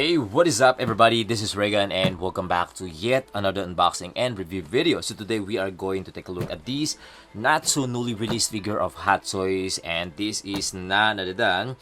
Hey, what is up everybody? This is Regan and welcome back to yet another unboxing and review video. So today we are going to take a look at these not so newly released figure of Hot Toys, and this is none other than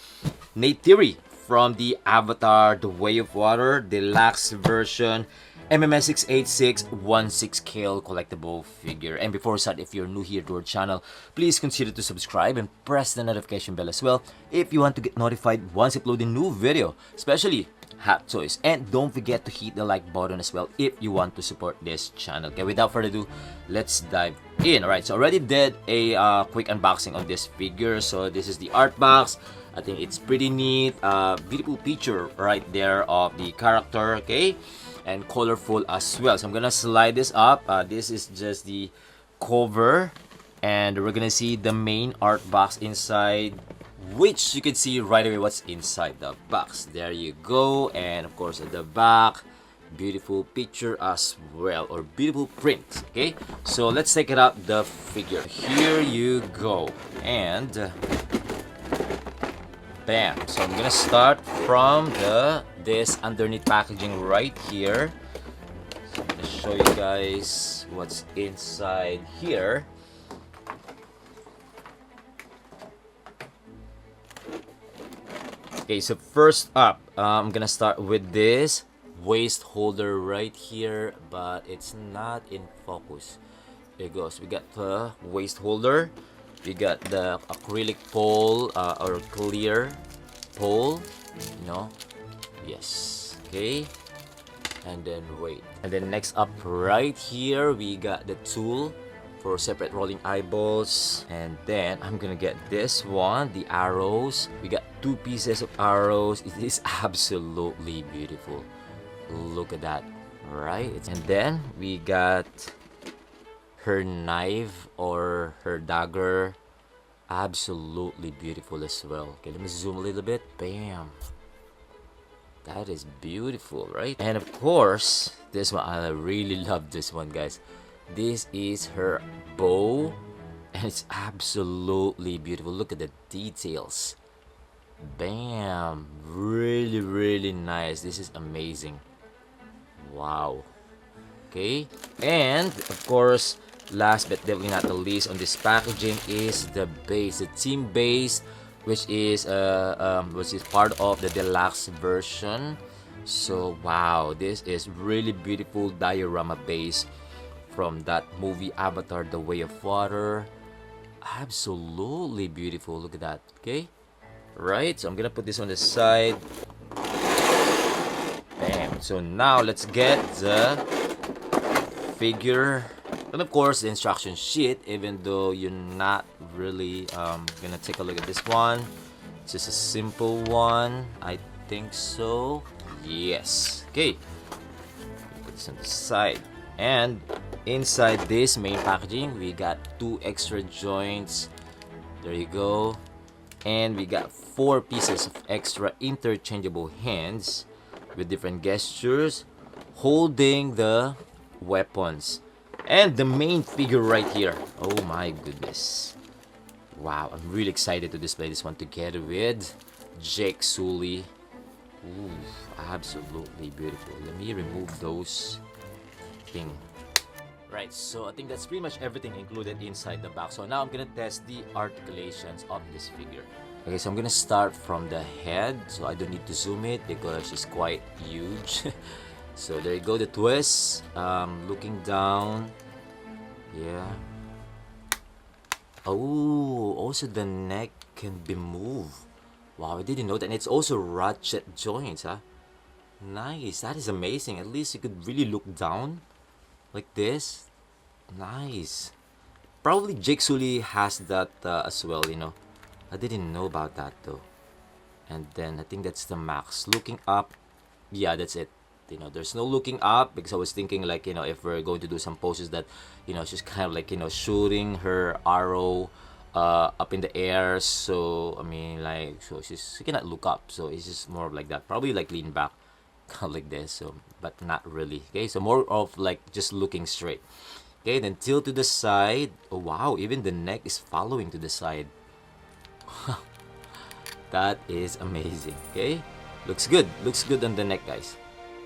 Neytiri from the Avatar The Way of Water Deluxe version MMS 68616 scale collectible figure. And before we start, if you're new here to our channel, please consider to subscribe and press the notification bell as well if you want to get notified once I upload a new video, especially Hot Toys. And don't forget to hit the like button as well if you want to support this channel. Okay, without further ado, let's dive in. Alright, so already did a quick unboxing of this figure. So this is the art box. I think it's pretty neat. Beautiful picture right there of the character, okay, and colorful as well. So I'm gonna slide this up. This is just the cover, and we're gonna see the main art box inside, which you can see right away what's inside the box. There you go. And of course at the back, beautiful picture as well, or beautiful print. Okay, so let's take it out the figure. Here you go, and bam. So I'm gonna start from this underneath packaging right here. So I'm gonna show you guys what's inside here. Okay, so first up, I'm gonna start with this waist holder right here, but it's not in focus. There it goes. We got the waist holder. We got the acrylic pole, or clear pole, you know. Yes. Okay. And then wait. And then next up right here, we got the tool for separate rolling eyeballs. And then I'm gonna get this one, the arrows. We got two pieces of arrows. It is absolutely beautiful. Look at that, right? And then we got her knife or her dagger. Absolutely beautiful as well. Okay, let me zoom a little bit. Bam. That is beautiful, right? And of course, this one, I really love this one, guys. This is her bow, and it's absolutely beautiful. Look at the details. Bam. Really, really nice. This is amazing. Wow. Okay. And of course, last but definitely not the least on this packaging is the base, the team base, which is part of the deluxe version. So wow, this is really beautiful diorama base from that movie Avatar The Way of Water. Absolutely beautiful. Look at that. Okay, right, so I'm gonna put this on the side. Bam. So now let's get the figure, and of course the instruction sheet, even though you're not really gonna take a look at this one. It's just a simple one, I think so. Yes. Okay, put this on the side. And inside this main packaging, we got two extra joints. There you go. And we got 4 pieces of extra interchangeable hands with different gestures holding the weapons. And the main figure right here. Oh my goodness. Wow, I'm really excited to display this one together with Jake Sully. Ooh, absolutely beautiful. Let me remove those thing. Right, so I think that's pretty much everything included inside the box. So now I'm gonna test the articulations of this figure. Okay, so I'm gonna start from the head, so I don't need to zoom it because it's quite huge. So there you go, the twist. Looking down. Yeah. Oh, also the neck can be moved. Wow, I didn't know that. And it's also ratchet joints, huh? Nice. That is amazing. At least you could really look down like this. Nice. Probably Jake Sully has that as well, you know. I didn't know about that though. And then I think that's the max. Looking up. Yeah, that's it. You know, there's no looking up because I was thinking, like, you know, if we're going to do some poses that, you know, she's kind of like, you know, shooting her arrow up in the air. So I mean, like, so she cannot look up, so it's just more of like that, probably like lean back kind of like this. So but not really. Okay, so more of like just looking straight. Okay, then tilt to the side. Oh wow, even the neck is following to the side. That is amazing. Okay, Looks good. Looks good on the neck, guys.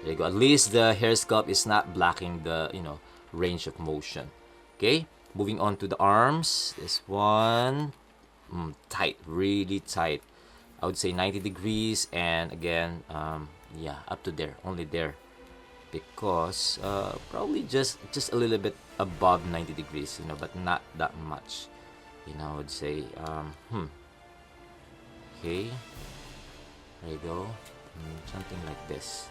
There you go. At least the hair sculpt is not blocking the, range of motion. Okay, moving on to the arms. This one, tight, really tight. I would say 90 degrees, and again, yeah, up to there, only there, because probably just a little bit above 90 degrees, but not that much. I would say, okay, there you go, something like this.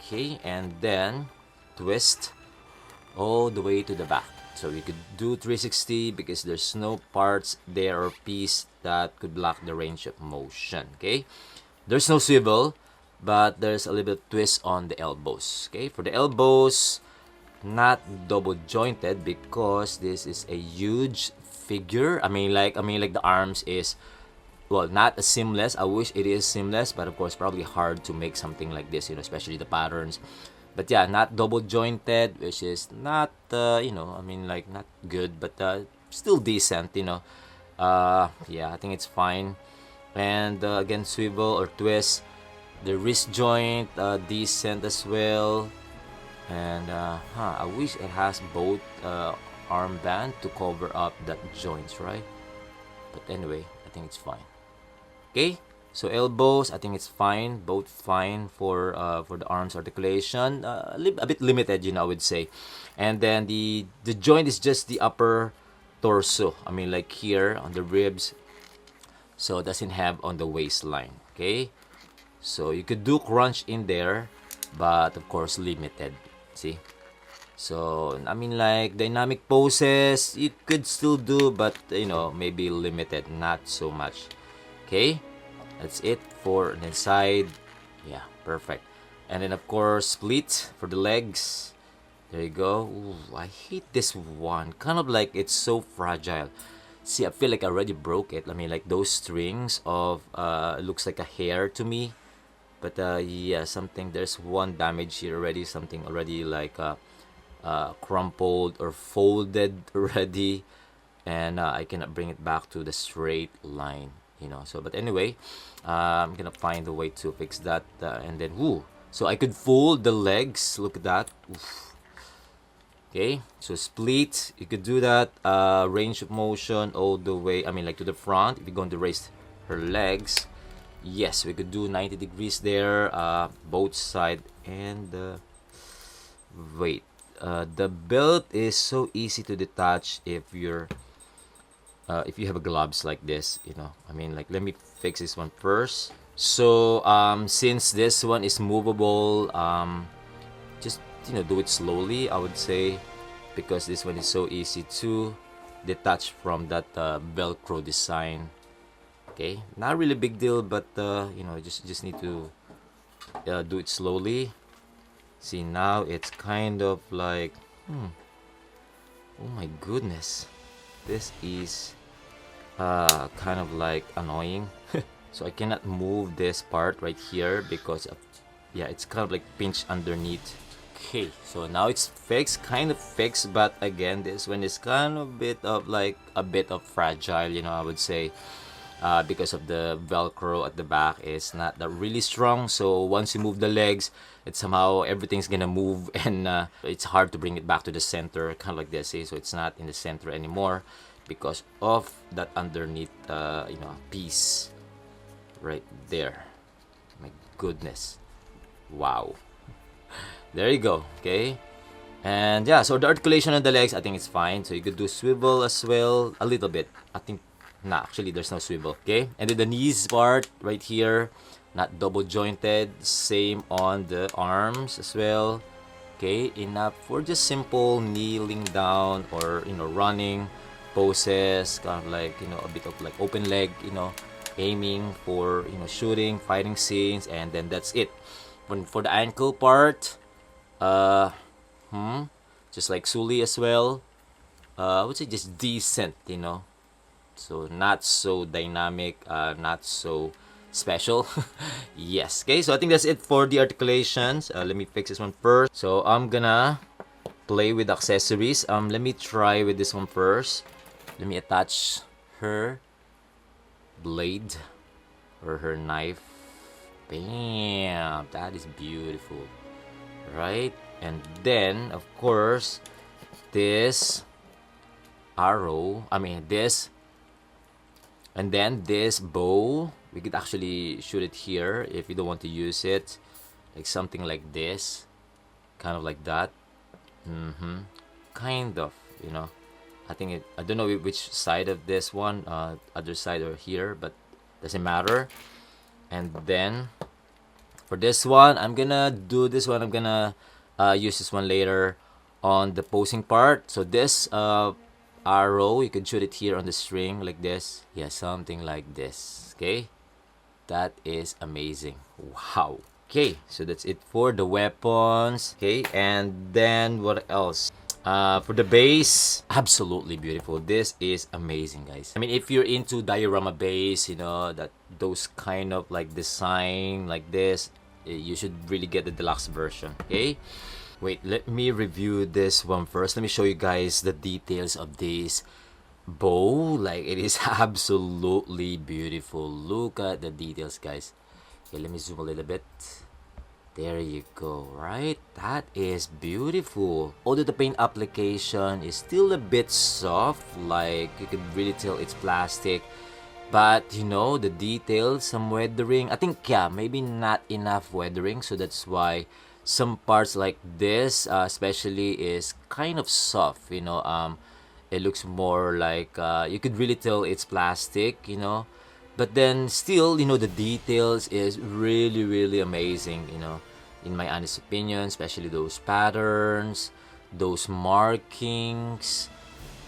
Okay, and then twist all the way to the back. So we could do 360 because there's no parts there or piece that could block the range of motion. Okay, there's no swivel, but there's a little bit of twist on the elbows. Okay, for the elbows, not double jointed because this is a huge figure. I mean like the arms is, well, not as seamless. I wish it is seamless, but of course probably hard to make something like this, especially the patterns. But yeah, not double jointed, which is not not good, but still decent. Yeah, I think it's fine. And again, swivel or twist. The wrist joint, decent as well. And I wish it has both armband to cover up that joints, right? But anyway, I think it's fine. Okay, so elbows, I think it's fine, both fine for the arms articulation. A bit limited, I would say. And then the joint is just the upper torso. I mean, like here on the ribs, so it doesn't have on the waistline. Okay, so you could do crunch in there, but of course limited. See, so I mean, like dynamic poses you could still do, but maybe limited, not so much. Okay, that's it for the side. Yeah, perfect. And then of course split for the legs. There you go. Ooh, I hate this one, kind of like it's so fragile. See, I feel like I already broke it. I mean, like those strings of it looks like a hair to me. But yeah, there's one damage here already, something already like crumpled or folded already, and I cannot bring it back to the straight line, so but anyway, I'm gonna find a way to fix that, and then so I could fold the legs. Look at that. Oof. Okay, so split, you could do that. Range of motion all the way, I mean like to the front. If you're going to raise her legs, yes, we could do 90 degrees there, both side. And wait, the belt is so easy to detach if you have gloves like this, I mean, like, let me fix this one first. So since this one is movable, just do it slowly, I would say, because this one is so easy to detach from that velcro design. Okay, not really big deal, but just need to do it slowly. See, now it's kind of like oh my goodness, this is kind of like annoying. So I cannot move this part right here because yeah, it's kind of like pinched underneath. Okay, so now it's fixed, kind of fixed, but again, this one is kind of a bit of fragile, I would say. Because of the velcro at the back is not that really strong, so once you move the legs, it's somehow everything's gonna move, and it's hard to bring it back to the center, kind of like this. See, so it's not in the center anymore because of that underneath piece right there. My goodness, wow. There you go. Okay, and yeah, so the articulation on the legs, I think it's fine. So you could do swivel as well, a little bit, I think. Nah, actually there's no swivel. Okay, and then the knees part right here, not double jointed. Same on the arms as well. Okay, enough for just simple kneeling down or running poses, kind of like a bit of like open leg, aiming for shooting, fighting scenes, and then that's it. For the ankle part, just like Sully as well, I would say just decent, so not so dynamic, not so special. Yes. Okay, so I think that's it for the articulations. Let me fix this one first. So I'm gonna play with accessories. Let me try with this one first. Let me attach her blade or her knife. Bam! That is beautiful, right? And then, of course, this arrow, I mean this, and then this bow, we could actually shoot it here if you don't want to use it, like something like this, kind of like that. Kind of, you know. I don't know which side of this one, other side or here, but doesn't matter. And then for this one, I'm gonna do this one. I'm gonna use this one later on the posing part. So this arrow, you can shoot it here on the string like this. Yeah, something like this. Okay, that is amazing. Wow. Okay, so that's it for the weapons. Okay, and then what else? For the base, absolutely beautiful. This is amazing, guys. I mean, if you're into diorama base, you know, that those kind of like design like this, you should really get the deluxe version. Okay, wait, let me review this one first. Let me show you guys the details of this bow. Like, it is absolutely beautiful. Look at the details, guys. Okay, let me zoom a little bit. There you go, right? That is beautiful. Although the paint application is still a bit soft, like you can really tell it's plastic. But you know, the details, some weathering, I think, yeah, maybe not enough weathering. So that's why some parts like this, especially, is kind of soft, you know. It looks more like, you could really tell it's plastic, you know. But then still, you know, the details is really, really amazing, you know, in my honest opinion, especially those patterns, those markings.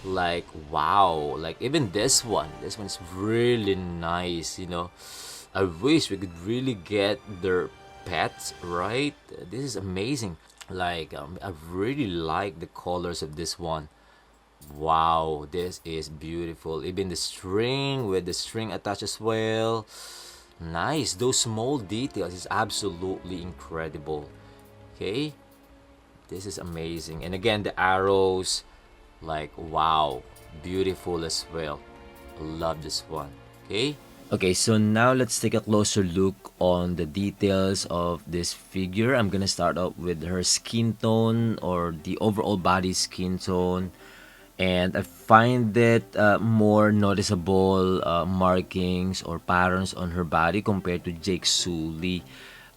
Like, wow, like even this one's really nice, you know. I wish we could really get their pets, right? This is amazing. Like, I really like the colors of this one. Wow, this is beautiful. Even the string with the string attached as well. Nice. Those small details is absolutely incredible. Okay, this is amazing. And again, the arrows, like, wow, beautiful as well. I love this one. Okay. Okay, so now let's take a closer look on the details of this figure. I'm gonna start off with her skin tone, or the overall body skin tone. And I find it more noticeable markings or patterns on her body compared to Jake Sully.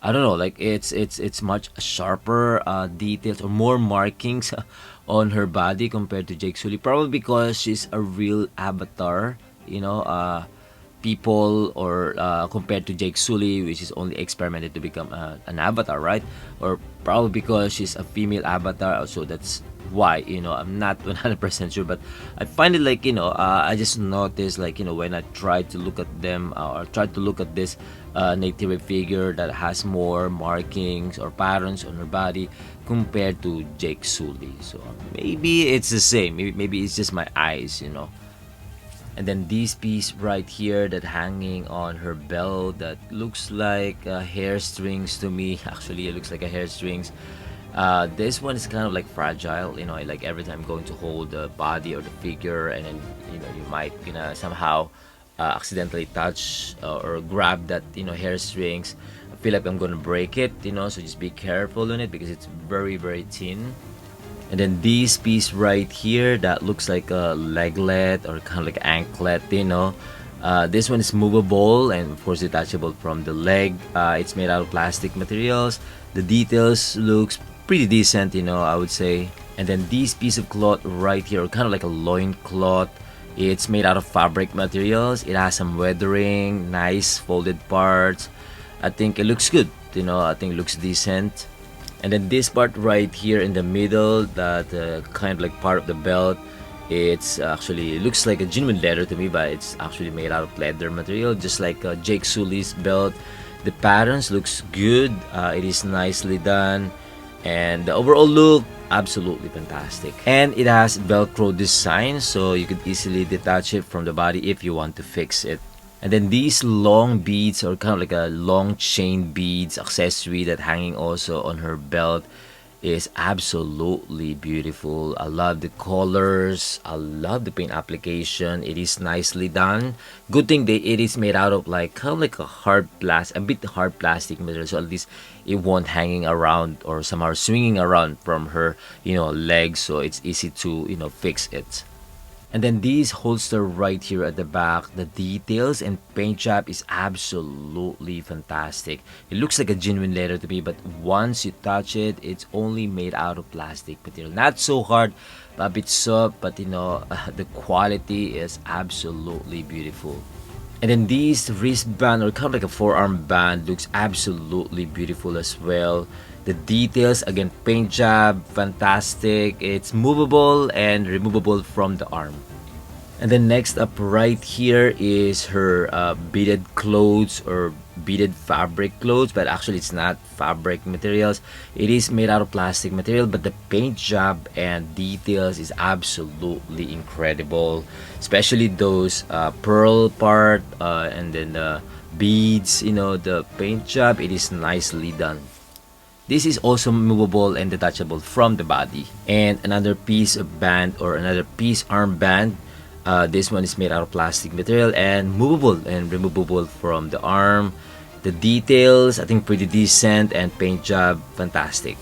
I don't know, like it's much sharper details or more markings on her body compared to Jake Sully. Probably because she's a real avatar, you know. People, or compared to Jake Sully, which is only experimented to become an avatar, right? Or probably because she's a female avatar, so that's why, you know, I'm not 100% sure. But I find it like, you know, I just noticed, like, you know, when I try to look at them, or try to look at this Neytiri figure that has more markings or patterns on her body compared to Jake Sully. So maybe it's the same, maybe it's just my eyes, you know. And then this piece right here that hanging on her belt, that looks like hair strings to me. Actually, it looks like a hair strings. This one is kind of like fragile, you know, like every time I'm going to hold the body or the figure, and then, you know, you might, you know, somehow accidentally touch or grab that, you know, hair strings. I feel like I'm gonna break it, you know, so just be careful on it because it's very, very thin. And then this piece right here that looks like a leglet or kind of like anklet, you know. This one is movable and of course detachable from the leg. It's made out of plastic materials. The details looks pretty decent, you know, I would say. And then this piece of cloth right here, kind of like a loin cloth. It's made out of fabric materials. It has some weathering, nice folded parts. I think it looks good, you know. I think it looks decent. And then this part right here in the middle, that kind of like part of the belt, it's actually, it looks like a genuine leather to me, but it's actually made out of leather material, just like Jake Sully's belt. The patterns looks good. It is nicely done, and the overall look, absolutely fantastic. And it has Velcro design, so you could easily detach it from the body if you want to fix it. And then these long beads, or kind of like a long chain beads accessory that hanging also on her belt. is absolutely beautiful. I love the colors. I love the paint application. It is nicely done. Good thing that it is made out of like kind of like a hard plastic, a bit hard plastic material, so at least it won't hanging around or somehow swinging around from her, legs. So it's easy to fix it. And then this holster right here at the back, the details and paint job is absolutely fantastic. It looks like a genuine leather to me, but once you touch it, it's only made out of plastic material. Not so hard, but a bit soft, but the quality is absolutely beautiful. And then this wristband or kind of like a forearm band looks absolutely beautiful as well. The details, again, paint job, fantastic. It's movable and removable from the arm. And then next up right here is her beaded clothes or beaded fabric clothes, but actually it's not fabric materials. It is made out of plastic material, but the paint job and details is absolutely incredible, especially those pearl part and then the beads, the paint job. It is nicely done. This is also movable and detachable from the body. And another piece of band or another piece armband. This one is made out of plastic material and movable and removable from the arm. The details, I think, pretty decent, and paint job, fantastic.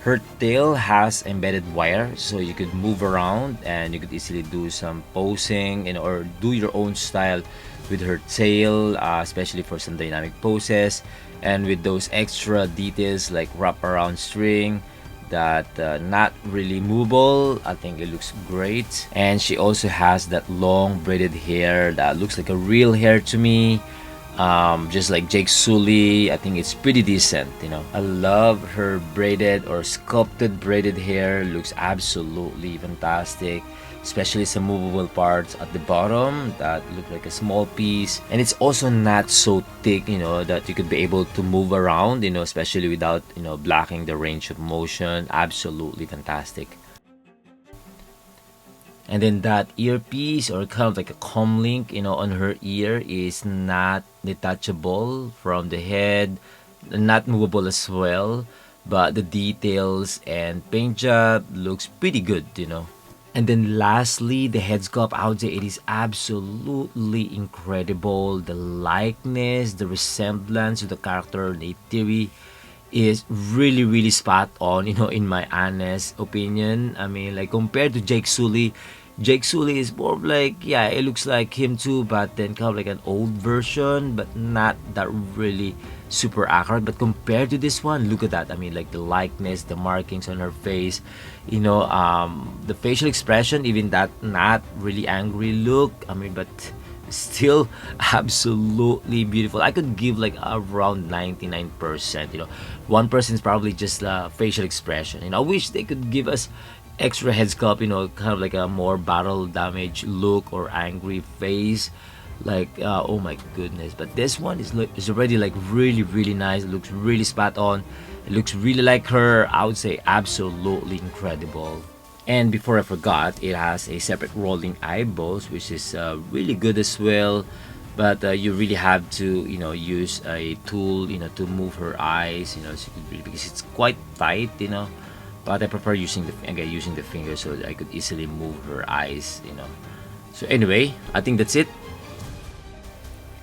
Her tail has embedded wire, so you could move around and you could easily do some posing or do your own style with her tail, especially for some dynamic poses. And with those extra details like wraparound string that not really movable, I think it looks great. And she also has that long braided hair that looks like a real hair to me, just like Jake Sully. I think it's pretty decent. I love her braided or sculpted braided hair. Looks absolutely fantastic, especially some movable parts at the bottom that look like a small piece. And it's also not so thick, that you could be able to move around, especially without blocking the range of motion. Absolutely fantastic. And then that earpiece or kind of like a comlink, on her ear is not detachable from the head, not movable as well, but the details and paint job looks pretty good. And then lastly, the head sculpt, I would say it is absolutely incredible. The likeness, the resemblance to the character Neytiri is really, really spot on, in my honest opinion. I mean, like compared to Jake Sully is more of like, yeah, it looks like him too, but then kind of like an old version, but not that really super accurate. But compared to this one, look at that. I mean, like the likeness, the markings on her face, the facial expression, even that not really angry look. I mean, but still absolutely beautiful. I could give like around 99%. 1% is probably just facial expression. I wish they could give us extra head sculpt, kind of like a more battle damage look or angry face, like oh my goodness. But this one is already like really, really nice. It looks really spot on. It looks really like her. I would say absolutely incredible. And before I forgot, it has a separate rolling eyeballs, which is really good as well. But you really have to use a tool to move her eyes, so because it's quite tight. But I prefer using the finger so that I could easily move her eyes. So anyway, I think that's it.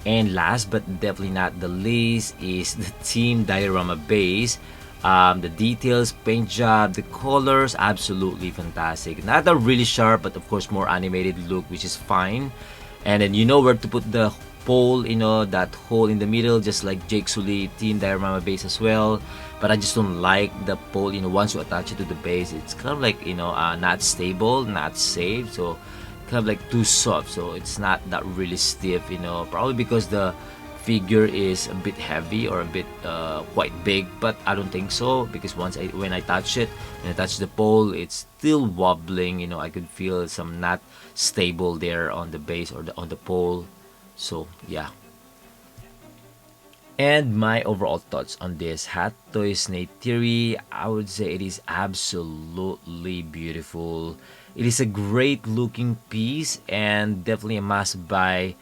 And last but definitely not the least is the team diorama base. The details, paint job, the colors, absolutely fantastic. Not a really sharp, but of course more animated look, which is fine. And then where to put the pole, that hole in the middle, just like Jake Sully team diorama base as well. But I just don't like the pole, once you attach it to the base, it's kind of like, not stable, not safe. So kind of like too soft, so it's not that really stiff, probably because the figure is a bit heavy or a bit quite big. But I don't think so, because when I touch it and I touch the pole, it's still wobbling. I could feel some not stable there on the base or on the pole. So yeah. And my overall thoughts on this Hot Toys Neytiri, I would say it is absolutely beautiful. It is a great looking piece and definitely a must buy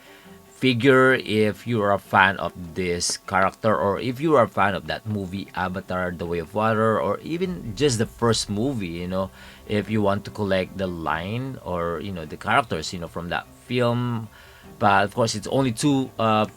figure if you are a fan of this character, or if you are a fan of that movie Avatar: The Way of Water, or even just the first movie, if you want to collect the line or the characters from that film. But of course, it's only two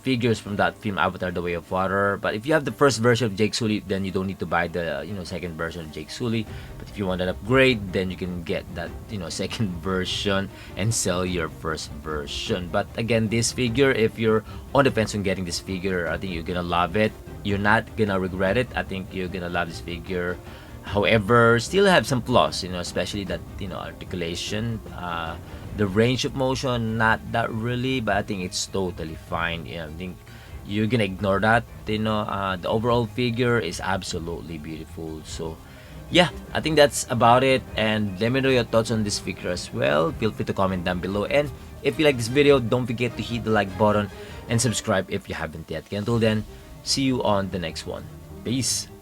figures from that film, Avatar: The Way of Water. But if you have the first version of Jake Sully, then you don't need to buy the second version of Jake Sully. But if you want an upgrade, then you can get that second version and sell your first version. But again, this figure, if you're on the fence on getting this figure, I think you're gonna love it. You're not gonna regret it. I think you're gonna love this figure. However, still have some flaws, especially that articulation. The range of motion, not that really, but I think it's totally fine. I think you're gonna ignore that. The overall figure is absolutely beautiful. So yeah, I think that's about it. And let me know your thoughts on this figure as well. Feel free to comment down below. And if you like this video, don't forget to hit the like button and subscribe if you haven't yet. Until then, see you on the next one. Peace.